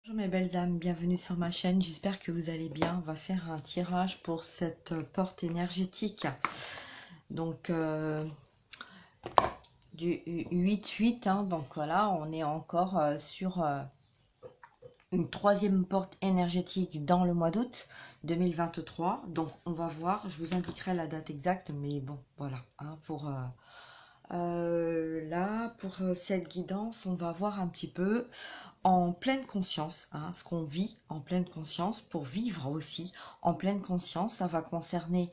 Bonjour mes belles âmes, bienvenue sur ma chaîne, j'espère que vous allez bien. On va faire un tirage pour cette porte énergétique. Donc du 8-8, hein, donc voilà, on est encore sur une troisième porte énergétique dans le mois d'août 2023. Donc on va voir, je vous indiquerai la date exacte, mais bon, voilà, hein, pour cette guidance, on va voir un petit peu en pleine conscience, hein, ce qu'on vit en pleine conscience, pour vivre aussi en pleine conscience. Ça va concerner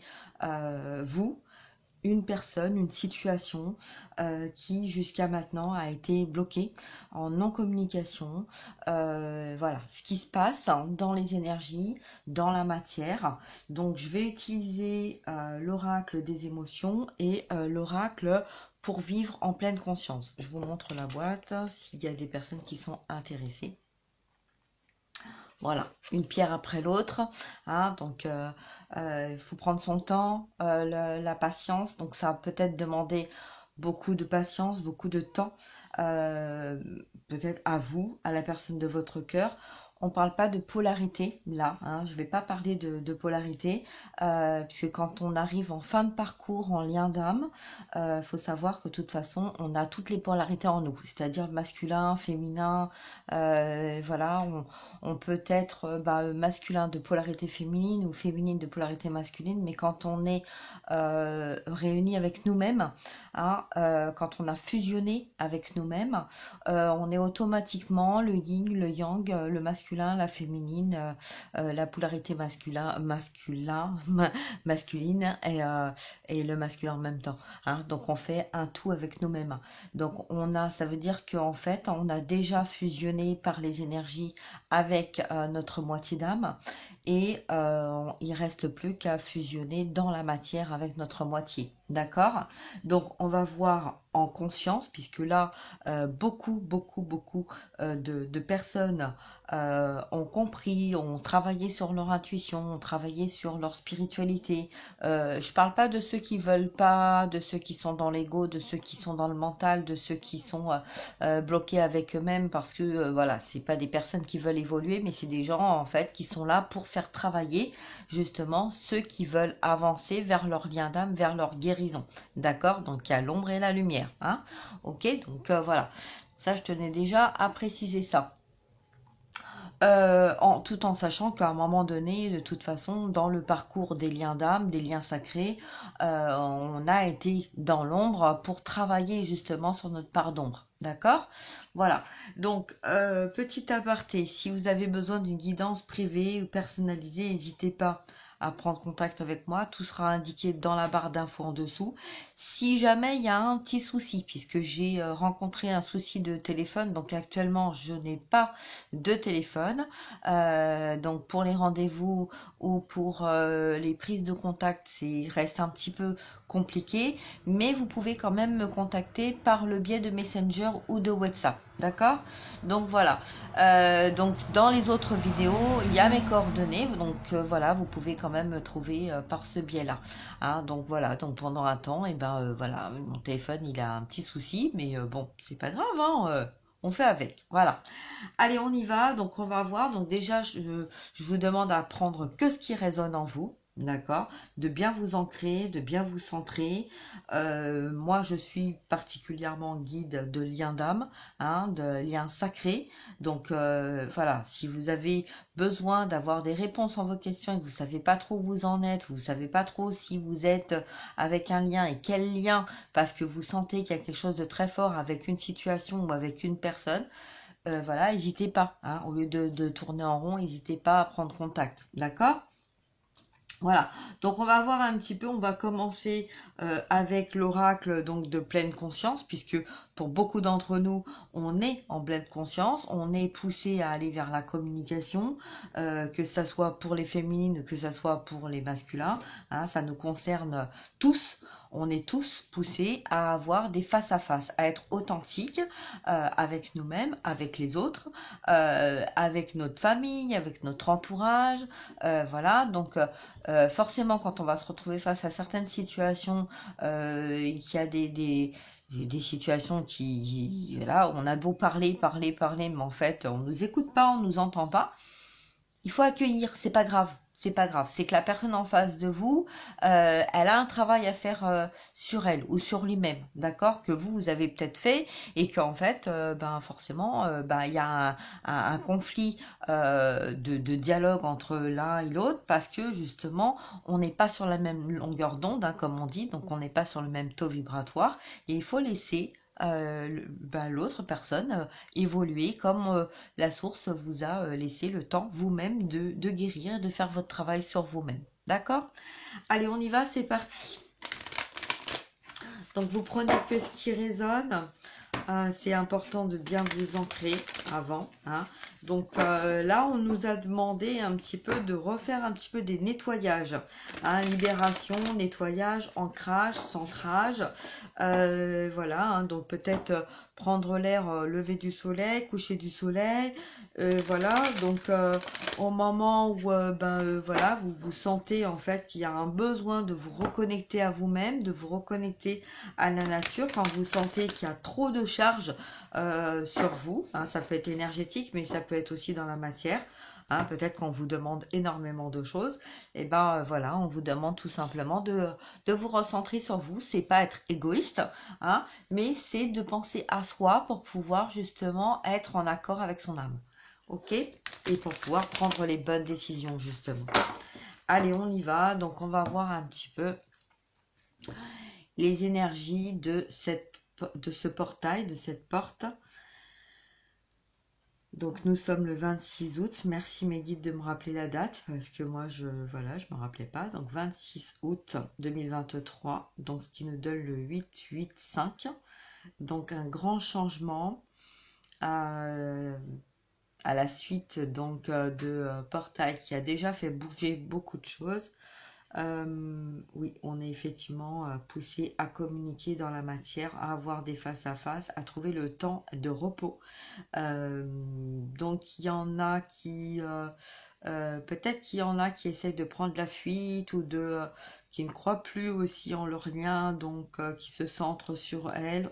vous, une personne, une situation qui jusqu'à maintenant a été bloquée en non-communication. Voilà, ce qui se passe dans les énergies, dans la matière. Donc je vais utiliser l'oracle des émotions et l'oracle pour vivre en pleine conscience. Je vous montre la boîte s'il y a des personnes qui sont intéressées. Voilà, une pierre après l'autre, hein, donc il faut prendre son temps, la patience, donc ça va peut-être demander beaucoup de patience, beaucoup de temps, euh, peut-être à vous, à la personne de votre cœur. On parle pas de polarité là, hein, je vais pas parler de polarité, puisque quand on arrive en fin de parcours en lien d'âme, faut savoir que de toute façon on a toutes les polarités en nous, c'est-à-dire masculin, féminin, voilà, on peut être masculin de polarité féminine ou féminine de polarité masculine, mais quand on est réuni avec nous-mêmes, hein, quand on a fusionné avec nous-mêmes, on est automatiquement le yin, le yang, le masculin, la féminine, la polarité masculine et le masculin en même temps. Hein. Donc on fait un tout avec nous-mêmes. Donc ça veut dire qu'en fait, on a déjà fusionné par les énergies avec notre moitié d'âme et il reste plus qu'à fusionner dans la matière avec notre moitié. D'accord? Donc on va voir en conscience, puisque là, beaucoup de personnes ont compris, ont travaillé sur leur intuition, ont travaillé sur leur spiritualité. Je parle pas de ceux qui veulent pas, de ceux qui sont dans l'ego, de ceux qui sont dans le mental, de ceux qui sont bloqués avec eux-mêmes, parce que voilà, c'est pas des personnes qui veulent évoluer, mais c'est des gens en fait qui sont là pour faire travailler justement ceux qui veulent avancer vers leur lien d'âme, vers leur guérison. D'accord? Donc il y a l'ombre et la lumière. Hein, ok, donc voilà. Ça, je tenais déjà à préciser ça. Tout en sachant qu'à un moment donné, de toute façon, dans le parcours des liens d'âme, des liens sacrés, on a été dans l'ombre pour travailler justement sur notre part d'ombre. D'accord? Voilà. Donc, petit aparté, si vous avez besoin d'une guidance privée ou personnalisée, n'hésitez pas à prendre contact avec moi. Tout sera indiqué dans la barre d'infos en dessous. Si jamais il y a un petit souci, puisque j'ai rencontré un souci de téléphone, donc actuellement je n'ai pas de téléphone. Donc pour les rendez-vous ou pour les prises de contact, c'est reste un petit peu compliqué, mais vous pouvez quand même me contacter par le biais de Messenger ou de WhatsApp. D'accord? Donc voilà. Donc dans les autres vidéos, il y a mes coordonnées. Donc voilà, vous pouvez quand même me trouver par ce biais-là. Hein, donc voilà. Donc pendant un temps, et ben voilà, mon téléphone il a un petit souci, mais bon, c'est pas grave. Hein, on fait avec. Voilà. Allez, on y va. Donc, on va voir. Donc, déjà, je vous demande à prendre que ce qui résonne en vous. D'accord? De bien vous ancrer, de bien vous centrer. Moi, je suis particulièrement guide de liens d'âme, hein, de liens sacrés. Donc, voilà, si vous avez besoin d'avoir des réponses en vos questions et que vous savez pas trop où vous en êtes, vous savez pas trop si vous êtes avec un lien et quel lien, parce que vous sentez qu'il y a quelque chose de très fort avec une situation ou avec une personne, voilà, n'hésitez pas, hein, au lieu de tourner en rond, n'hésitez pas à prendre contact, d'accord? Voilà, donc on va voir un petit peu, on va commencer avec l'oracle donc de pleine conscience, puisque pour beaucoup d'entre nous, on est en pleine conscience, on est poussé à aller vers la communication, que ça soit pour les féminines, que ça soit pour les masculins, hein, ça nous concerne tous. on est tous poussés à avoir des face-à-face, à être authentiques avec nous-mêmes, avec les autres, avec notre famille, avec notre entourage. Voilà, donc forcément, quand on va se retrouver face à certaines situations, qu'il y a des situations qui, voilà, on a beau parler, parler, parler, mais en fait, on nous écoute pas, on nous entend pas. Il faut accueillir, c'est pas grave. C'est pas grave, c'est que la personne en face de vous, elle a un travail à faire sur elle ou sur lui-même, d'accord, que vous avez peut-être fait et qu'en fait, ben forcément, ben il y a un conflit de dialogue entre l'un et l'autre parce que justement, on n'est pas sur la même longueur d'onde, hein, comme on dit, donc on n'est pas sur le même taux vibratoire et il faut laisser ben, l'autre personne évoluer comme la source vous a laissé le temps vous-même de guérir et de faire votre travail sur vous-même. D'accord? Allez, on y va, c'est parti. Donc, vous prenez que ce qui résonne. C'est important de bien vous ancrer avant. Hein. Donc là, on nous a demandé un petit peu de refaire un petit peu des nettoyages. Hein, libération, nettoyage, ancrage, centrage. Voilà, hein, donc peut-être prendre l'air lever du soleil, coucher du soleil. Voilà, donc au moment où voilà, vous vous sentez en fait qu'il y a un besoin de vous reconnecter à vous-même, de vous reconnecter à la nature, quand vous sentez qu'il y a trop de charge sur vous, hein, ça peut être énergétique, mais ça peut être aussi dans la matière. Hein, peut-être qu'on vous demande énormément de choses, et ben voilà, on vous demande tout simplement de vous recentrer sur vous. C'est pas être égoïste, hein, mais c'est de penser à soi pour pouvoir justement être en accord avec son âme. Ok? Et pour pouvoir prendre les bonnes décisions, justement. Allez, on y va. Donc, on va voir un petit peu les énergies de ce portail, de cette porte. Donc nous sommes le 26 août. Merci mes guides de me rappeler la date parce que moi je me rappelais pas. Donc 26 août 2023. Donc ce qui nous donne le 885. Donc un grand changement à la suite donc de portail qui a déjà fait bouger beaucoup de choses. Oui, on est effectivement poussé à communiquer dans la matière, à avoir des face-à-face, à trouver le temps de repos. Donc, il y en a qui... peut-être qu'il y en a qui essayent de prendre la fuite ou qui ne croient plus aussi en leur lien, donc qui se centrent sur elle.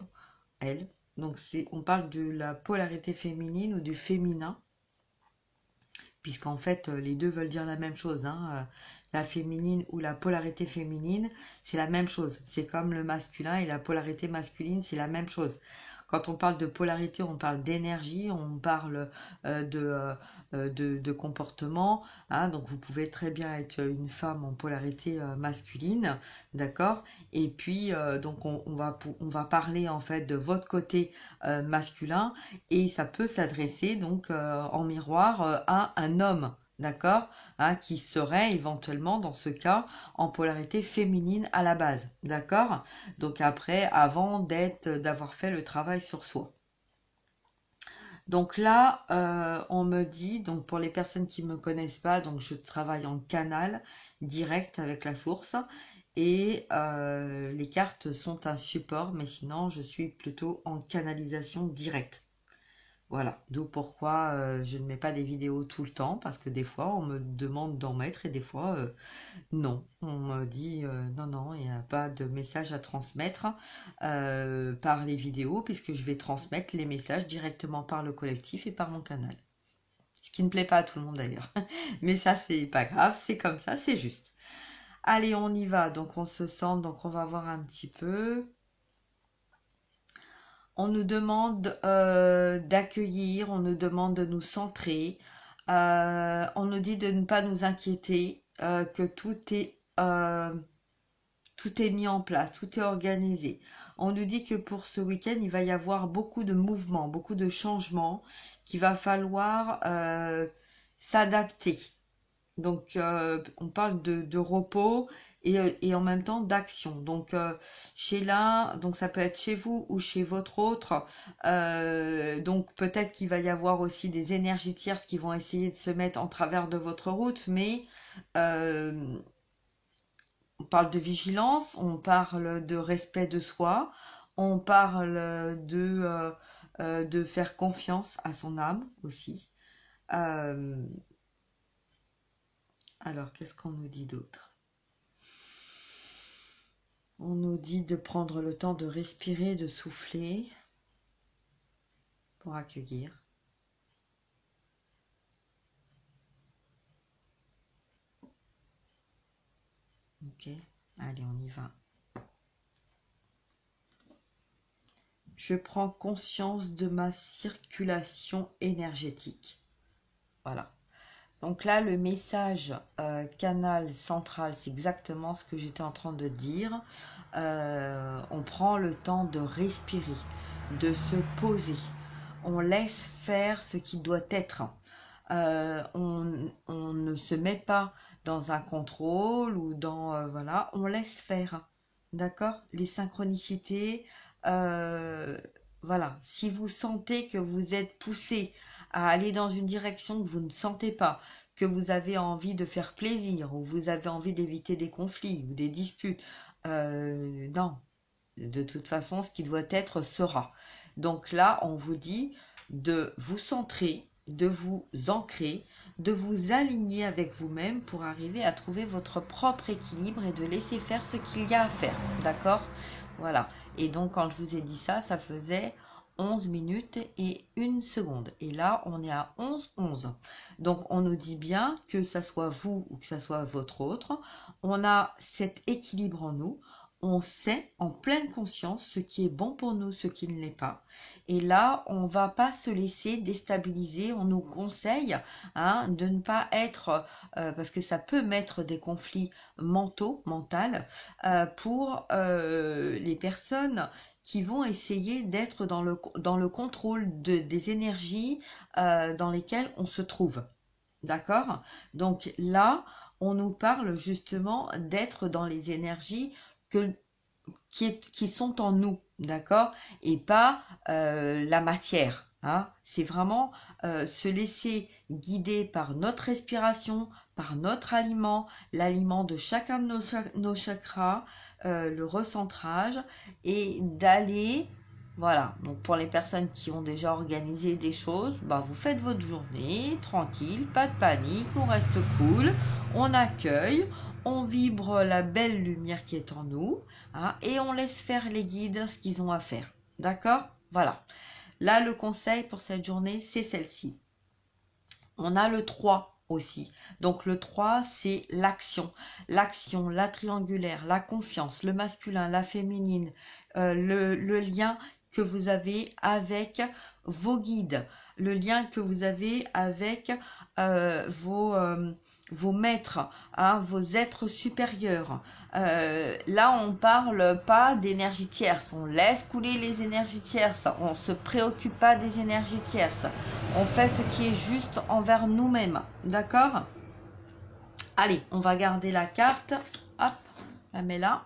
Donc, on parle de la polarité féminine ou du féminin puisqu'en fait les deux veulent dire la même chose. Hein. La féminine ou la polarité féminine, c'est la même chose. C'est comme le masculin et la polarité masculine, c'est la même chose. Quand on parle de polarité, on parle d'énergie, on parle de comportement. Hein. Donc vous pouvez très bien être une femme en polarité masculine, d'accord. Et puis donc on va parler en fait de votre côté masculin et ça peut s'adresser donc en miroir à un homme. D'accord, hein, qui serait éventuellement dans ce cas en polarité féminine à la base, d'accord. Donc après, avant d'avoir fait le travail sur soi. Donc là, on me dit, donc pour les personnes qui me connaissent pas, donc je travaille en canal direct avec la source et les cartes sont un support, mais sinon je suis plutôt en canalisation directe. Voilà, d'où pourquoi je ne mets pas des vidéos tout le temps, parce que des fois on me demande d'en mettre et des fois non. On me dit non, non, il n'y a pas de message à transmettre par les vidéos, puisque je vais transmettre les messages directement par le collectif et par mon canal. Ce qui ne plaît pas à tout le monde d'ailleurs. Mais ça, c'est pas grave, c'est comme ça, c'est juste. Allez, on y va. Donc on se sent, donc on va voir un petit peu. On nous demande d'accueillir, on nous demande de nous centrer, on nous dit de ne pas nous inquiéter, que tout est mis en place, tout est organisé. On nous dit que pour ce week-end, il va y avoir beaucoup de mouvements, beaucoup de changements, qu'il va falloir s'adapter. Donc, on parle de repos et en même temps d'action. Donc, chez l'un, donc ça peut être chez vous ou chez votre autre. Donc, peut-être qu'il va y avoir aussi des énergies tierces qui vont essayer de se mettre en travers de votre route, mais on parle de vigilance, on parle de respect de soi, on parle de faire confiance à son âme aussi. Euh, alors, qu'est-ce qu'on nous dit d'autre? On nous dit de prendre le temps de respirer, de souffler pour accueillir. Ok, allez, on y va. Je prends conscience de ma circulation énergétique. Voilà. Donc là, le message canal central, c'est exactement ce que j'étais en train de dire. On prend le temps de respirer, de se poser. On laisse faire ce qui doit être. On ne se met pas dans un contrôle ou dans... voilà, on laisse faire. D'accord? Les synchronicités, voilà. Si vous sentez que vous êtes poussé à aller dans une direction que vous ne sentez pas, que vous avez envie de faire plaisir ou vous avez envie d'éviter des conflits ou des disputes, non. De toute façon, ce qui doit être sera. Donc là, on vous dit de vous centrer, de vous ancrer, de vous aligner avec vous-même pour arriver à trouver votre propre équilibre et de laisser faire ce qu'il y a à faire. D'accord? Voilà. Et donc, quand je vous ai dit ça, ça faisait 11 minutes et 1 seconde. Et là, on est à 11. Donc, on nous dit bien que ça soit vous ou que ça soit votre autre, on a cet équilibre en nous. On sait en pleine conscience ce qui est bon pour nous, ce qui ne l'est pas. Et là, on va pas se laisser déstabiliser. On nous conseille de ne pas être, parce que ça peut mettre des conflits mentaux, pour les personnes qui vont essayer d'être dans le contrôle des énergies dans lesquelles on se trouve. D'accord? Donc là, on nous parle justement d'être dans les énergies qui sont en nous, d'accord? Et pas la matière. C'est vraiment se laisser guider par notre respiration, par notre aliment, l'aliment de chacun de nos chakras, le recentrage, et d'aller... Voilà, donc pour les personnes qui ont déjà organisé des choses, vous faites votre journée, tranquille, pas de panique, on reste cool, on accueille, on vibre la belle lumière qui est en nous, et on laisse faire les guides ce qu'ils ont à faire. D'accord? Voilà. Là, le conseil pour cette journée, c'est celle-ci. On a le 3 aussi. Donc le 3, c'est l'action. L'action, la triangulaire, la confiance, le masculin, la féminine, le lien que vous avez avec vos guides, le lien que vous avez avec vos maîtres, vos êtres supérieurs. Là, on parle pas d'énergie tierce. On laisse couler les énergies tierces. On se préoccupe pas des énergies tierces. On fait ce qui est juste envers nous-mêmes. D'accord? Allez, on va garder la carte. Hop, la met là.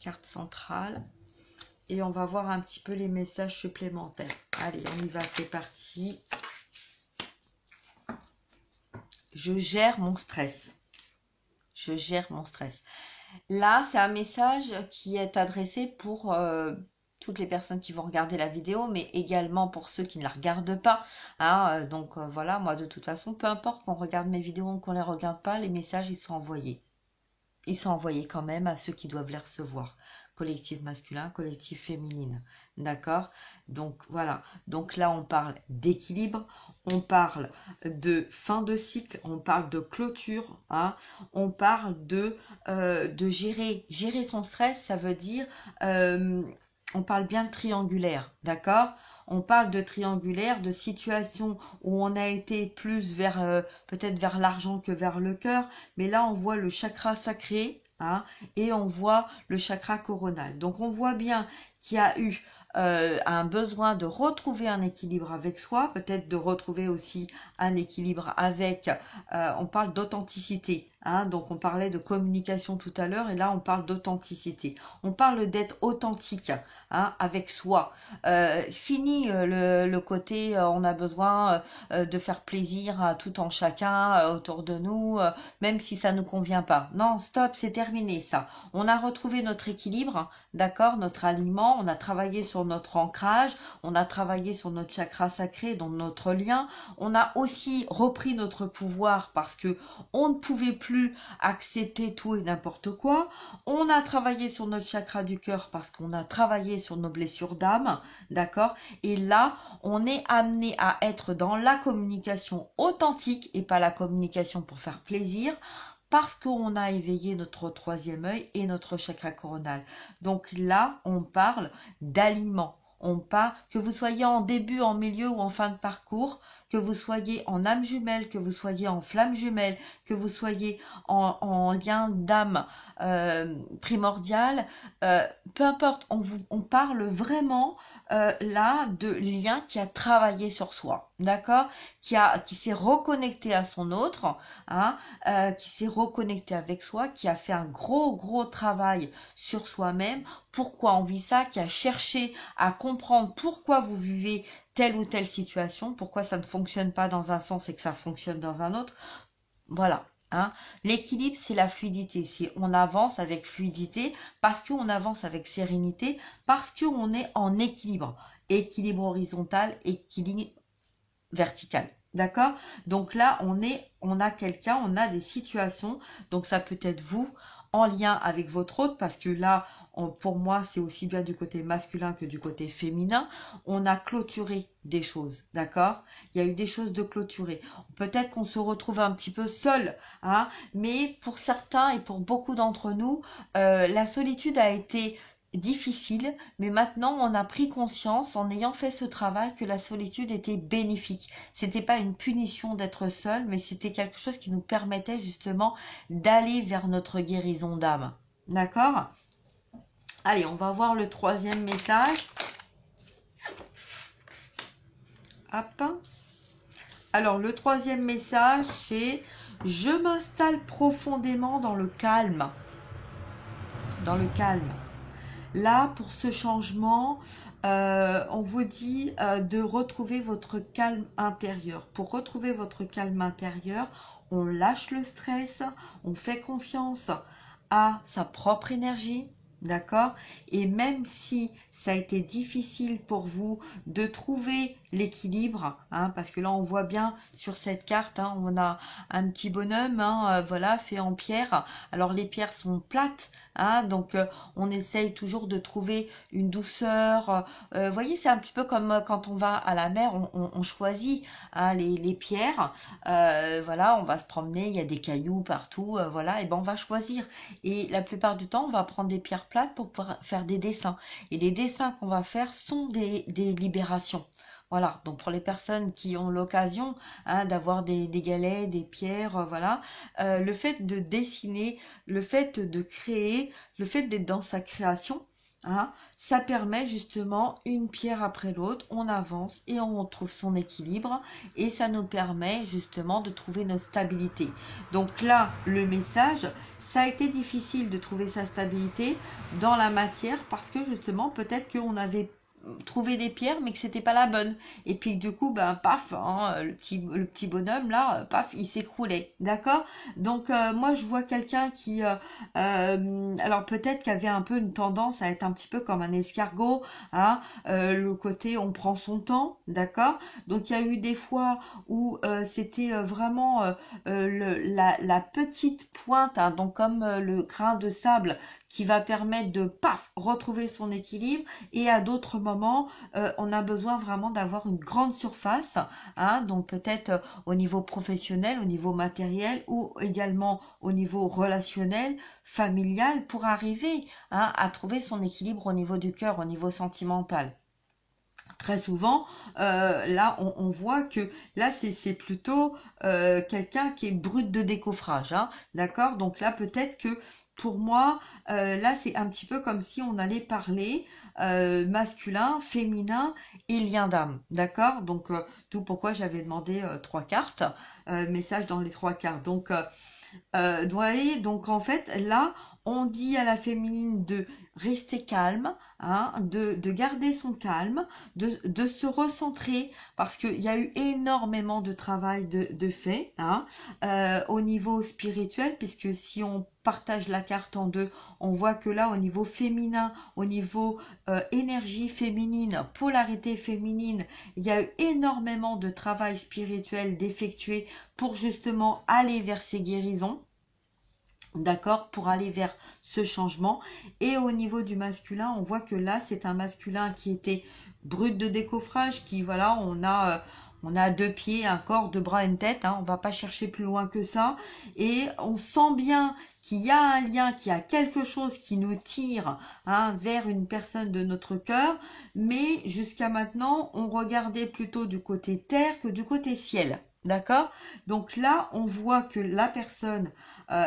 Carte centrale. Et on va voir un petit peu les messages supplémentaires. Allez, on y va, c'est parti. Je gère mon stress. Je gère mon stress. Là, c'est un message qui est adressé pour toutes les personnes qui vont regarder la vidéo, mais également pour ceux qui ne la regardent pas. Donc voilà, moi de toute façon, peu importe qu'on regarde mes vidéos ou qu'on ne les regarde pas, les messages, ils sont envoyés. Ils sont envoyés quand même à ceux qui doivent les recevoir. Collectif masculin, collectif féminine. D'accord? Donc voilà. Donc là, on parle d'équilibre, on parle de fin de cycle, on parle de clôture, on parle de gérer. Gérer son stress, ça veut dire... on parle bien de triangulaire, d'accord? On parle de triangulaire, de situation où on a été plus vers peut-être vers l'argent que vers le cœur, mais là on voit le chakra sacré, et on voit le chakra coronal. Donc on voit bien qu'il y a eu un besoin de retrouver un équilibre avec soi, peut-être de retrouver aussi un équilibre avec, on parle d'authenticité, Hein, donc on parlait de communication tout à l'heure et là on parle d'authenticité. On parle d'être authentique, hein, avec soi. Fini le côté on a besoin de faire plaisir à tout en chacun autour de nous, même si ça ne nous convient pas. Non, stop, c'est terminé ça. On a retrouvé notre équilibre, d'accord, notre aliment, on a travaillé sur notre ancrage, on a travaillé sur notre chakra sacré, donc notre lien. On a aussi repris notre pouvoir parce que on ne pouvait plus accepter tout et n'importe quoi. On a travaillé sur notre chakra du cœur parce qu'on a travaillé sur nos blessures d'âme, d'accord? Et là, on est amené à être dans la communication authentique et pas la communication pour faire plaisir, parce qu'on a éveillé notre troisième œil et notre chakra coronal. Donc là, on parle d'aliments. On parle, que vous soyez en début, en milieu ou en fin de parcours, que vous soyez en âme jumelle, que vous soyez en flamme jumelle, que vous soyez en lien d'âme primordial, peu importe, on parle vraiment là de lien qui a travaillé sur soi, d'accord, qui s'est reconnecté à son autre, hein, qui s'est reconnecté avec soi, qui a fait un gros travail sur soi-même. Pourquoi on vit ça, qui a cherché à comprendre pourquoi vous vivez telle ou telle situation, pourquoi ça ne fonctionne pas dans un sens et que ça fonctionne dans un autre. Voilà. Hein. L'équilibre, c'est la fluidité. C'est on avance avec fluidité parce qu'on avance avec sérénité, parce qu'on est en équilibre. Équilibre horizontal, équilibre vertical. D'accord? Donc là, on a quelqu'un, on a des situations. Donc ça peut être vous en lien avec votre autre, parce que là, pour moi, c'est aussi bien du côté masculin que du côté féminin. On a clôturé des choses, d'accord? Il y a eu des choses de clôturées. Peut-être qu'on se retrouve un petit peu seul, hein, mais pour certains et pour beaucoup d'entre nous, la solitude a été difficile, mais maintenant on a pris conscience en ayant fait ce travail que la solitude était bénéfique. C'était pas une punition d'être seul, mais c'était quelque chose qui nous permettait justement d'aller vers notre guérison d'âme. D'accord? Allez, on va voir le troisième message. Hop. Alors le troisième message, c'est je m'installe profondément dans le calme. Dans le calme. Là, pour ce changement, on vous dit de retrouver votre calme intérieur. Pour retrouver votre calme intérieur, on lâche le stress, on fait confiance à sa propre énergie, d'accord? Et même si ça a été difficile pour vous de trouver l'équilibre, hein, parce que là on voit bien sur cette carte, hein, on a un petit bonhomme, hein, voilà, fait en pierre. Alors les pierres sont plates, hein, donc on essaye toujours de trouver une douceur. Vous voyez, c'est un petit peu comme quand on va à la mer, on choisit, hein, les pierres. Voilà, on va se promener, il y a des cailloux partout, voilà, et ben on va choisir. Et la plupart du temps, on va prendre des pierres plates pour pouvoir faire des dessins. Et les dessins qu'on va faire sont des libérations. Voilà, donc pour les personnes qui ont l'occasion, hein, d'avoir des galets, des pierres, voilà, le fait de dessiner, le fait de créer, le fait d'être dans sa création, hein, ça permet justement une pierre après l'autre, on avance et on trouve son équilibre et ça nous permet justement de trouver notre stabilité. Donc là, le message, ça a été difficile de trouver sa stabilité dans la matière parce que justement peut-être qu'on avait trouvé des pierres mais que c'était pas la bonne et puis du coup ben paf, hein, le petit bonhomme là, paf, il s'écroulait, d'accord. Donc moi je vois quelqu'un qui alors peut-être qu'il avait un peu une tendance à être un petit peu comme un escargot, hein, le côté on prend son temps, d'accord. Donc il y a eu des fois où c'était vraiment la petite pointe, hein, donc comme le grain de sable qui va permettre de paf retrouver son équilibre, et à d'autres moments on a besoin vraiment d'avoir une grande surface, hein, donc peut-être au niveau professionnel, au niveau matériel ou également au niveau relationnel, familial, pour arriver, hein, à trouver son équilibre au niveau du cœur, au niveau sentimental. Très souvent, là, on voit que là, c'est plutôt quelqu'un qui est brut de décoffrage, hein, d'accord. Donc là, peut-être que pour moi, là, c'est un petit peu comme si on allait parler masculin, féminin et lien d'âme, d'accord. Donc, tout pourquoi j'avais demandé trois cartes, message dans les trois cartes. Donc, Donc en fait, là, on dit à la féminine de rester calme, hein, de garder son calme, de se recentrer, parce qu'il y a eu énormément de travail de fait, hein, au niveau spirituel, puisque si on partage la carte en deux, on voit que là, au niveau féminin, au niveau énergie féminine, polarité féminine, il y a eu énormément de travail spirituel d'effectuer pour justement aller vers ces guérisons. D'accord, pour aller vers ce changement. Et au niveau du masculin, on voit que là, c'est un masculin qui était brut de décoffrage, qui, voilà, on a deux pieds, un corps, deux bras, une tête, hein, on va pas chercher plus loin que ça. Et on sent bien qu'il y a un lien, qu'il y a quelque chose qui nous tire, hein, vers une personne de notre cœur. Mais jusqu'à maintenant, on regardait plutôt du côté terre que du côté ciel. D'accord? Donc là, on voit que la personne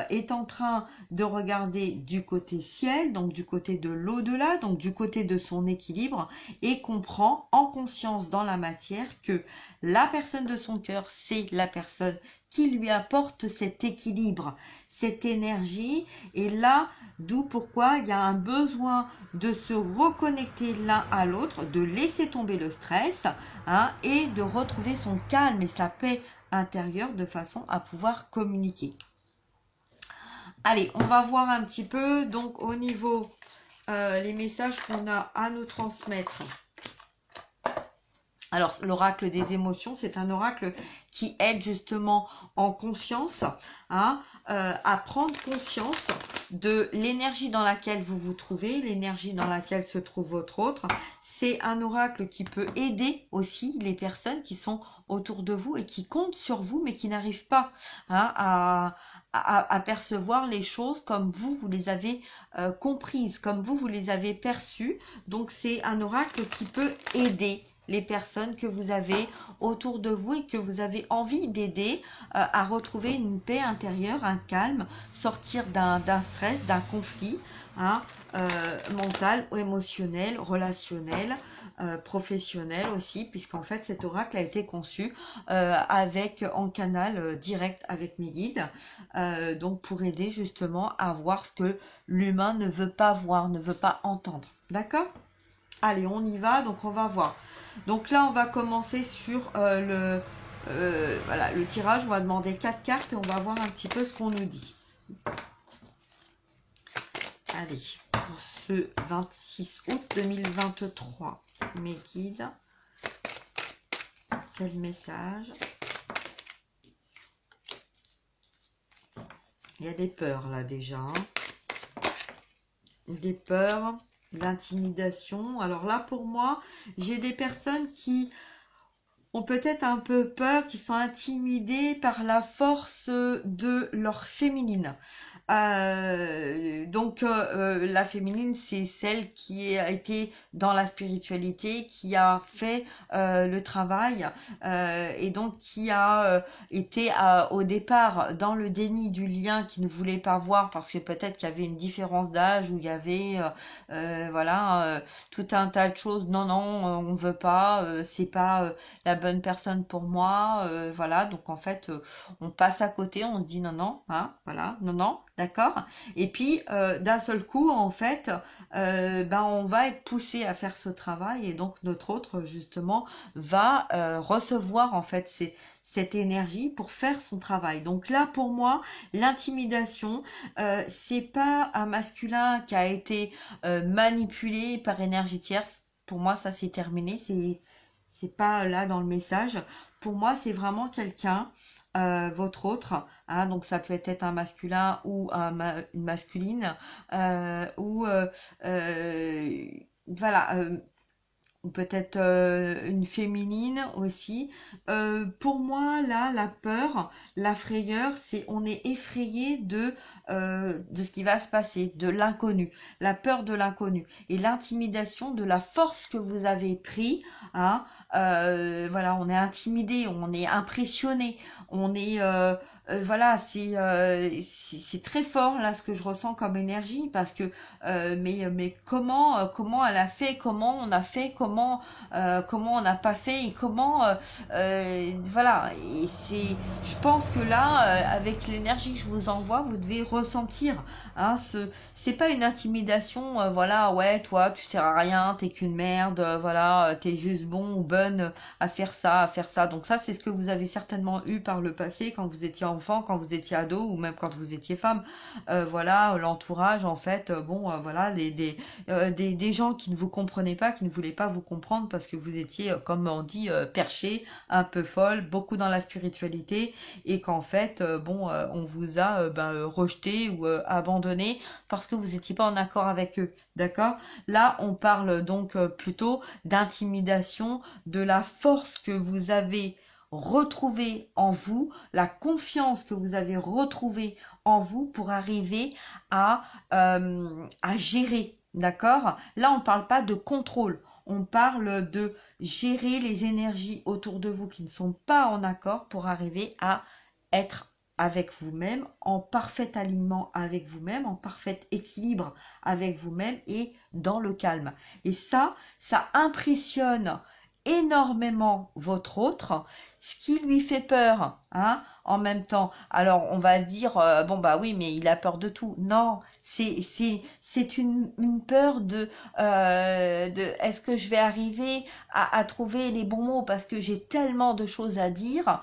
est en train de regarder du côté ciel, donc du côté de l'au-delà, donc du côté de son équilibre, et comprend en conscience dans la matière que la personne de son cœur, c'est la personne qui lui apporte cet équilibre, cette énergie. Et là, d'où pourquoi il y a un besoin de se reconnecter l'un à l'autre, de laisser tomber le stress, hein, et de retrouver son calme et sa paix intérieure de façon à pouvoir communiquer. Allez, on va voir un petit peu, donc au niveau les messages qu'on a à nous transmettre. Alors, l'oracle des émotions, c'est un oracle qui aide justement en conscience, hein, à prendre conscience de l'énergie dans laquelle vous vous trouvez, l'énergie dans laquelle se trouve votre autre. C'est un oracle qui peut aider aussi les personnes qui sont autour de vous et qui comptent sur vous, mais qui n'arrivent pas, hein, à percevoir les choses comme vous les avez comprises, comme vous les avez perçues. Donc, c'est un oracle qui peut aider les personnes que vous avez autour de vous et que vous avez envie d'aider à retrouver une paix intérieure, un calme, sortir d'un stress, d'un conflit, hein, mental ou émotionnel, relationnel, professionnel aussi, puisqu'en fait cet oracle a été conçu en canal direct avec mes guides, donc pour aider justement à voir ce que l'humain ne veut pas voir, ne veut pas entendre. D'accord ? Allez, on y va, donc on va voir. Donc là, on va commencer sur voilà, le tirage. On va demander 4 cartes et on va voir un petit peu ce qu'on nous dit. Allez, pour ce 26 août 2023, mes guides, quel message? Il y a des peurs là déjà. Hein. Des peurs, l'intimidation. Alors là, pour moi, j'ai des personnes qui ont peut-être un peu peur, qui sont intimidées par la force de leur féminine. La féminine, c'est celle qui a été dans la spiritualité, qui a fait le travail et donc qui a été au départ dans le déni du lien, qui ne voulait pas voir parce que peut-être qu'il y avait une différence d'âge, où il y avait tout un tas de choses. Non, on veut pas, c'est pas la bonne personne pour moi, voilà. Donc en fait, on passe à côté, on se dit non, hein, voilà, non, d'accord. Et puis d'un seul coup, en fait, on va être poussé à faire ce travail, et donc notre autre justement va recevoir en fait cette énergie pour faire son travail. Donc là, pour moi, l'intimidation, c'est pas un masculin qui a été manipulé par énergie tierce. Pour moi, ça c'est terminé. C'est pas là dans le message. Pour moi, c'est vraiment quelqu'un, votre autre, hein, donc ça peut être un masculin ou une masculine, voilà, ou peut-être une féminine aussi. Pour moi, là, la peur, la frayeur, c'est on est effrayé de ce qui va se passer, de l'inconnu, la peur de l'inconnu et l'intimidation de la force que vous avez pris. Hein, voilà, on est intimidé, on est impressionné, on est voilà, c'est très fort là ce que je ressens comme énergie parce que mais comment elle a fait, comment on a fait, comment on n'a pas fait et voilà. Et je pense que là avec l'énergie que je vous envoie, vous devez ressentir, hein, c'est pas une intimidation, voilà, ouais, toi tu sers à rien, t'es qu'une merde, voilà, t'es juste bon ou bonne à faire ça, à faire ça. Donc ça, c'est ce que vous avez certainement eu par le passé quand vous étiez enfant, quand vous étiez ado ou même quand vous étiez femme. Voilà, l'entourage, en fait, voilà, des gens qui ne vous comprenaient pas, qui ne voulaient pas vous comprendre parce que vous étiez, comme on dit, perché, un peu folle, beaucoup dans la spiritualité et qu'en fait, on vous a rejeté ou abandonné parce que vous n'étiez pas en accord avec eux. D'accord? Là, on parle donc plutôt d'intimidation, de la force que vous avez retrouvée en vous, la confiance que vous avez retrouvée en vous pour arriver à gérer. D'accord? Là, on ne parle pas de contrôle. On parle de gérer les énergies autour de vous qui ne sont pas en accord pour arriver à être avec vous-même, en parfait alignement avec vous-même, en parfait équilibre avec vous-même et dans le calme. Et ça impressionne énormément votre autre, ce qui lui fait peur, hein, en même temps. Alors on va se dire bon bah oui mais il a peur de tout. Non, c'est une peur de est-ce que je vais arriver à trouver les bons mots parce que j'ai tellement de choses à dire.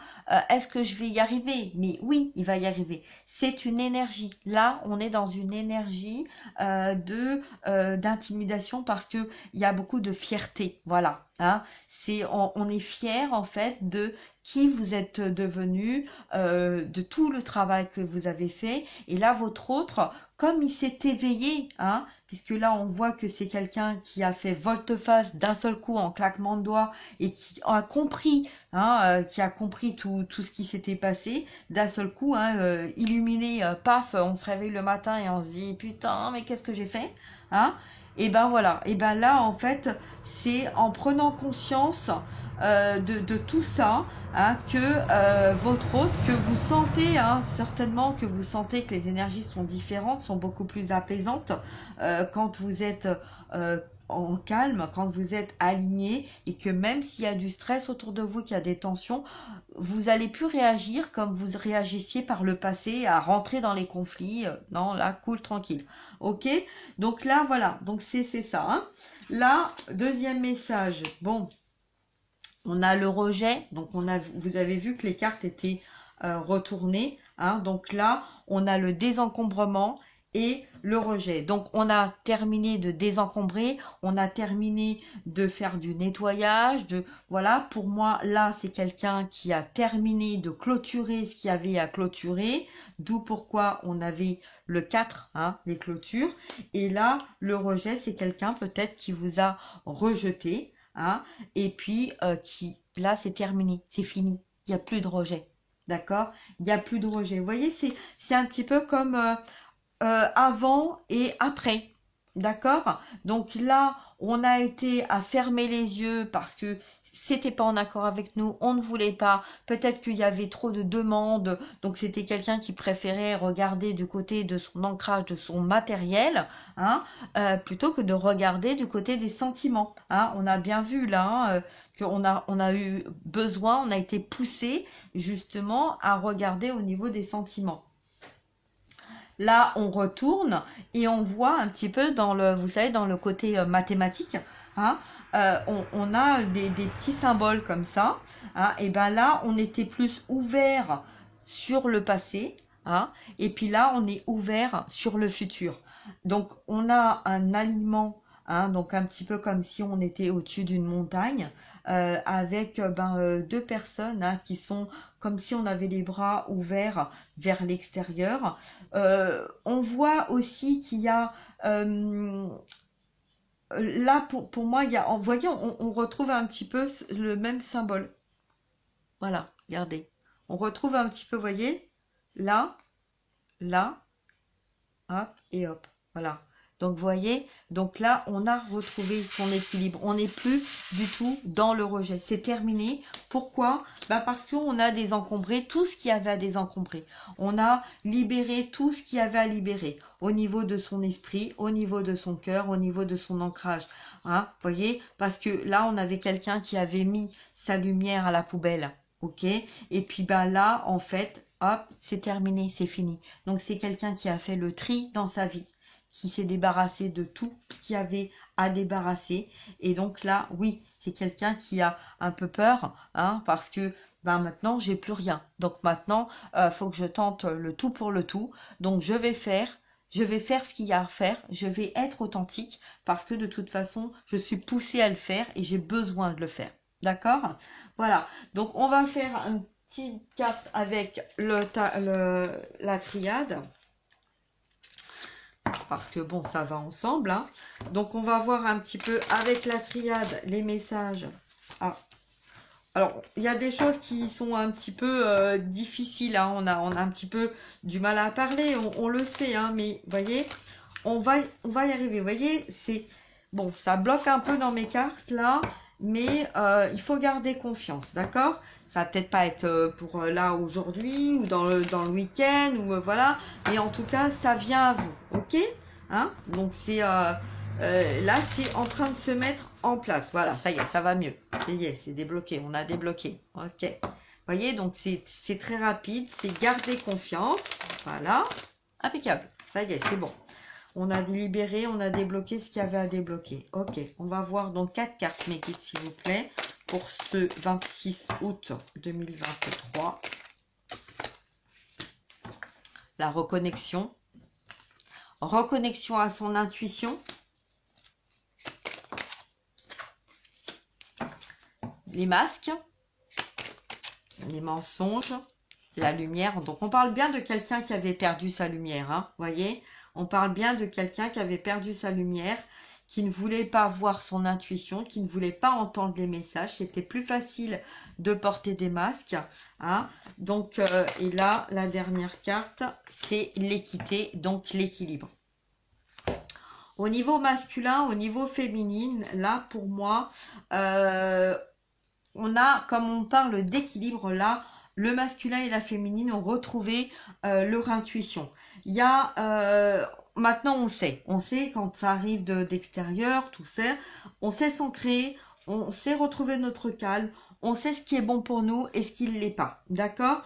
Est-ce que je vais y arriver? Mais oui, il va y arriver. C'est une énergie. Là, on est dans une énergie d'intimidation parce que il y a beaucoup de fierté. Voilà. Hein, on est fier en fait de qui vous êtes devenu, de tout le travail que vous avez fait. Et là, votre autre, comme il s'est éveillé, hein, puisque là, on voit que c'est quelqu'un qui a fait volte-face d'un seul coup en claquement de doigts et qui a compris, hein, qui a compris tout ce qui s'était passé d'un seul coup, hein, illuminé, paf, on se réveille le matin et on se dit putain, mais qu'est-ce que j'ai fait, hein? Et ben voilà, et ben là en fait c'est en prenant conscience de tout ça, hein, que votre hôte, que vous sentez, hein, certainement que vous sentez que les énergies sont différentes, sont beaucoup plus apaisantes quand vous êtes en calme, quand vous êtes aligné et que même s'il y a du stress autour de vous, qu'il y a des tensions, vous allez plus réagir comme vous réagissiez par le passé à rentrer dans les conflits. Non, là, cool, tranquille. Ok? Donc là, voilà. Donc c'est ça. Hein. Là, deuxième message. Bon, on a le rejet. Donc vous avez vu que les cartes étaient retournées. Hein. Donc là, on a le désencombrement et le rejet. Donc on a terminé de désencombrer, on a terminé de faire du nettoyage, voilà, pour moi là c'est quelqu'un qui a terminé de clôturer ce qu'il y avait à clôturer, d'où pourquoi on avait le 4, hein, les clôtures, et là le rejet c'est quelqu'un peut-être qui vous a rejeté, hein, et puis qui là c'est terminé, c'est fini, il n'y a plus de rejet. D'accord? Il n'y a plus de rejet. Vous voyez, c'est un petit peu comme avant et après. D'accord? Donc là, on a été à fermer les yeux parce que c'était pas en accord avec nous, on ne voulait pas. Peut-être qu'il y avait trop de demandes, donc c'était quelqu'un qui préférait regarder du côté de son ancrage, de son matériel, hein, plutôt que de regarder du côté des sentiments. Hein. On a bien vu là on a eu besoin, on a été poussé justement à regarder au niveau des sentiments. Là, on retourne et on voit un petit peu vous savez, dans le côté mathématique, hein, on a des petits symboles comme ça. Hein, et ben là, on était plus ouvert sur le passé, hein, et puis là, on est ouvert sur le futur. Donc, on a un alignement. Hein, donc un petit peu comme si on était au-dessus d'une montagne avec deux personnes, hein, qui sont comme si on avait les bras ouverts vers l'extérieur. On voit aussi qu'il y a là pour moi il y a, vous voyez, on retrouve un petit peu le même symbole. Voilà, regardez, on retrouve un petit peu, vous voyez, là, hop et hop, voilà. Donc, vous voyez, donc là, on a retrouvé son équilibre. On n'est plus du tout dans le rejet. C'est terminé. Pourquoi? Ben parce qu'on a désencombré tout ce qu'il y avait à désencombrer. On a libéré tout ce qu'il y avait à libérer au niveau de son esprit, au niveau de son cœur, au niveau de son ancrage. Hein, vous voyez? Parce que là, on avait quelqu'un qui avait mis sa lumière à la poubelle. Ok? Et puis, ben là, en fait, hop, c'est terminé, c'est fini. Donc, c'est quelqu'un qui a fait le tri dans sa vie, qui s'est débarrassé de tout ce qu'il y avait à débarrasser. Et donc là, oui, c'est quelqu'un qui a un peu peur, hein, parce que ben maintenant, j'ai plus rien. Donc maintenant, faut que je tente le tout pour le tout. Donc je vais faire ce qu'il y a à faire. Je vais être authentique parce que de toute façon, je suis poussée à le faire et j'ai besoin de le faire. D'accord? Voilà. Donc on va faire une petite carte avec la triade. Parce que bon, ça va ensemble. Hein. Donc, on va voir un petit peu avec la triade les messages. Ah. Alors, il y a des choses qui sont un petit peu difficiles. Hein. On a un petit peu du mal à parler, on le sait. Hein, mais, vous voyez, on va y arriver. Vous voyez, c'est... Bon, ça bloque un peu dans mes cartes, là. Mais il faut garder confiance, d'accord? Ça va peut-être pas être pour là aujourd'hui ou dans le week-end ou voilà, mais en tout cas ça vient à vous, ok? Hein? Donc c'est là c'est en train de se mettre en place. Voilà, ça y est, ça va mieux. Ça y est, c'est débloqué, on a débloqué, ok? Vous voyez, donc c'est très rapide, c'est garder confiance, voilà, impeccable. Ça y est, c'est bon. On a libéré, on a débloqué ce qu'il y avait à débloquer. Ok, on va voir donc 4 cartes, mes guides, s'il vous plaît, pour ce 26 août 2023. La reconnexion. Reconnexion à son intuition. Les masques. Les mensonges. La lumière. Donc, on parle bien de quelqu'un qui avait perdu sa lumière, hein, voyez. On parle bien de quelqu'un qui avait perdu sa lumière, qui ne voulait pas voir son intuition, qui ne voulait pas entendre les messages. C'était plus facile de porter des masques. Hein. Donc, et là, la dernière carte, c'est l'équité, donc l'équilibre. Au niveau masculin, au niveau féminin, là, pour moi, on a, comme on parle d'équilibre, là, le masculin et la féminine ont retrouvé leur intuition. Il y a maintenant on sait quand ça arrive d'extérieur, tout ça, on sait s'ancrer, on sait retrouver notre calme, on sait ce qui est bon pour nous et ce qui ne l'est pas, d'accord?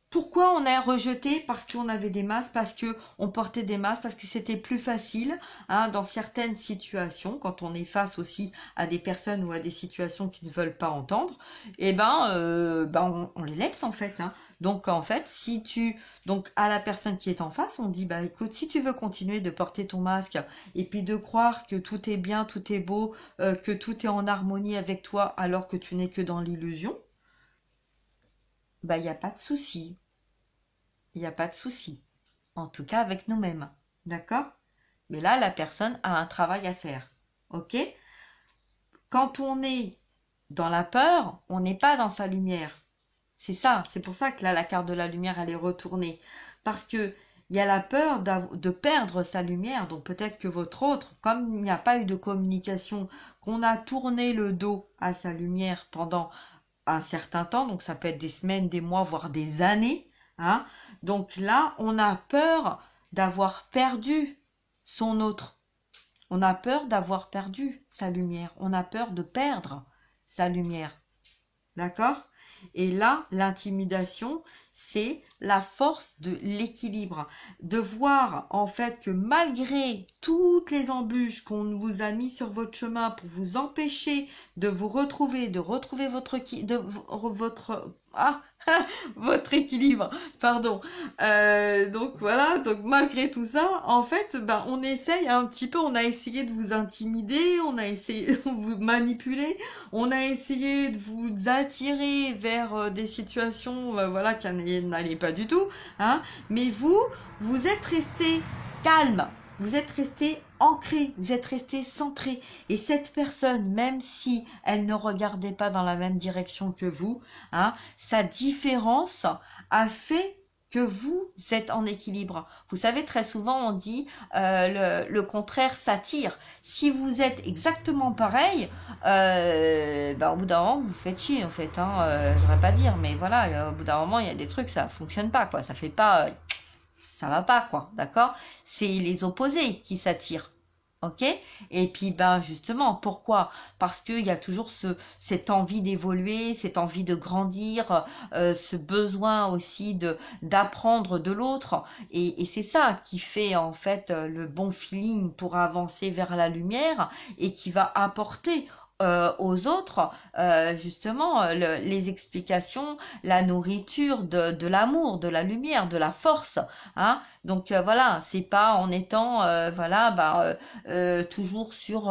Pourquoi on a rejeté? Parce qu'on avait des masques, parce que on portait des masques, parce que c'était plus facile hein, dans certaines situations, quand on est face aussi à des personnes ou à des situations qui ne veulent pas entendre, et on les laisse en fait. Hein. Donc en fait, donc à la personne qui est en face, on dit bah écoute, si tu veux continuer de porter ton masque et puis de croire que tout est bien, tout est beau, que tout est en harmonie avec toi, alors que tu n'es que dans l'illusion. Bah, il n'y a pas de souci. Il n'y a pas de souci. En tout cas, avec nous-mêmes. D'accord? Mais là, la personne a un travail à faire. Ok? Quand on est dans la peur, on n'est pas dans sa lumière. C'est ça. C'est pour ça que là, la carte de la lumière, elle est retournée. Parce que il y a la peur de perdre sa lumière. Donc peut-être que votre autre, comme il n'y a pas eu de communication, qu'on a tourné le dos à sa lumière pendant un certain temps, donc ça peut être des semaines, des mois, voire des années. Hein. Donc là, on a peur d'avoir perdu son autre. On a peur d'avoir perdu sa lumière. On a peur de perdre sa lumière. D'accord? Et là, l'intimidation, c'est la force de l'équilibre. De voir en fait que malgré toutes les embûches qu'on vous a mis sur votre chemin pour vous empêcher de vous retrouver, de retrouver votre votre équilibre, pardon. Donc voilà, donc malgré tout ça, en fait, on essaye un petit peu, on a essayé de vous intimider, on a essayé de vous manipuler, on a essayé de vous attirer vers des situations, voilà, qui n'allaient pas du tout, hein. Mais vous êtes resté calme. Vous êtes resté ancré, vous êtes resté centré. Et cette personne, même si elle ne regardait pas dans la même direction que vous, hein, sa différence a fait que vous êtes en équilibre. Vous savez, très souvent, on dit le contraire s'attire. Si vous êtes exactement pareil, bah, au bout d'un moment, vous faites chier, en fait. Hein, j'aurais pas dire, mais voilà, au bout d'un moment, il y a des trucs, ça fonctionne pas, quoi. Ça fait pas, ça va pas, quoi. D'accord? C'est les opposés qui s'attirent. Ok? Et puis, ben, justement, pourquoi? Parce qu'il y a toujours cette envie d'évoluer, cette envie de grandir, ce besoin aussi d'apprendre de l'autre. Et c'est ça qui fait, en fait, le bon feeling pour avancer vers la lumière et qui va apporter aux autres, justement, les explications, la nourriture de l'amour, de la lumière, de la force, hein. Donc voilà, c'est pas en étant, voilà, bah, toujours sur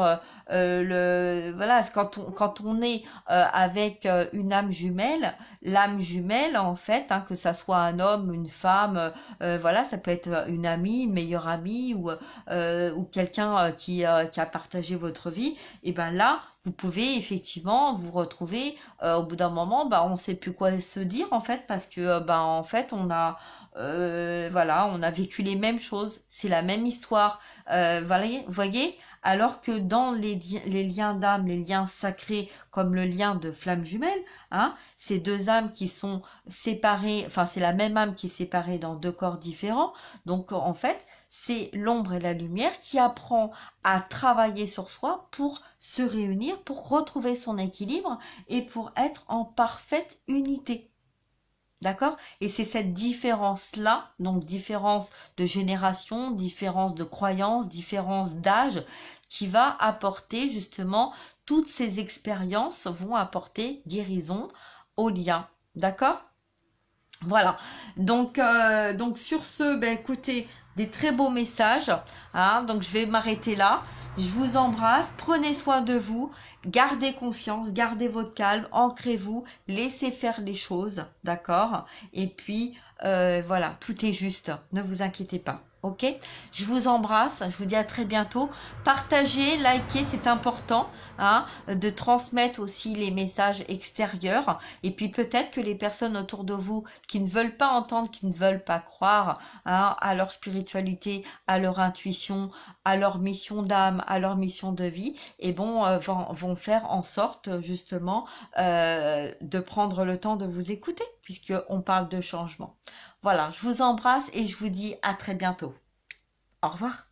voilà, quand on est avec une âme jumelle, l'âme jumelle en fait, hein, que ça soit un homme, une femme, voilà, ça peut être une amie, une meilleure amie ou quelqu'un qui a partagé votre vie. Et ben là, vous pouvez effectivement vous retrouver au bout d'un moment, bah on sait plus quoi se dire en fait parce que bah en fait on a voilà, on a vécu les mêmes choses, c'est la même histoire. Voilà, vous voyez, alors que dans les liens d'âme, les liens sacrés, comme le lien de flamme jumelle, hein, ces deux âmes qui sont séparées, enfin c'est la même âme qui est séparée dans deux corps différents. Donc en fait, c'est l'ombre et la lumière qui apprend à travailler sur soi pour se réunir, pour retrouver son équilibre et pour être en parfaite unité. D'accord? Et c'est cette différence-là, donc différence de génération, différence de croyance, différence d'âge, qui va apporter justement, toutes ces expériences vont apporter guérison au lien. D'accord? Voilà. Donc sur ce, ben écoutez, des très beaux messages. Hein, donc je vais m'arrêter là. Je vous embrasse. Prenez soin de vous. Gardez confiance. Gardez votre calme. Ancrez-vous. Laissez faire les choses. D'accord? Et puis voilà, tout est juste. Ne vous inquiétez pas. Ok? Je vous embrasse. Je vous dis à très bientôt. Partagez, likez, c'est important. Hein, de transmettre aussi les messages extérieurs. Et puis peut-être que les personnes autour de vous qui ne veulent pas entendre, qui ne veulent pas croire, hein, à leur spiritualité, à leur intuition, à leur mission d'âme, à leur mission de vie, et bon, vont faire en sorte justement de prendre le temps de vous écouter, puisqu'on parle de changement. Voilà, je vous embrasse et je vous dis à très bientôt. Au revoir.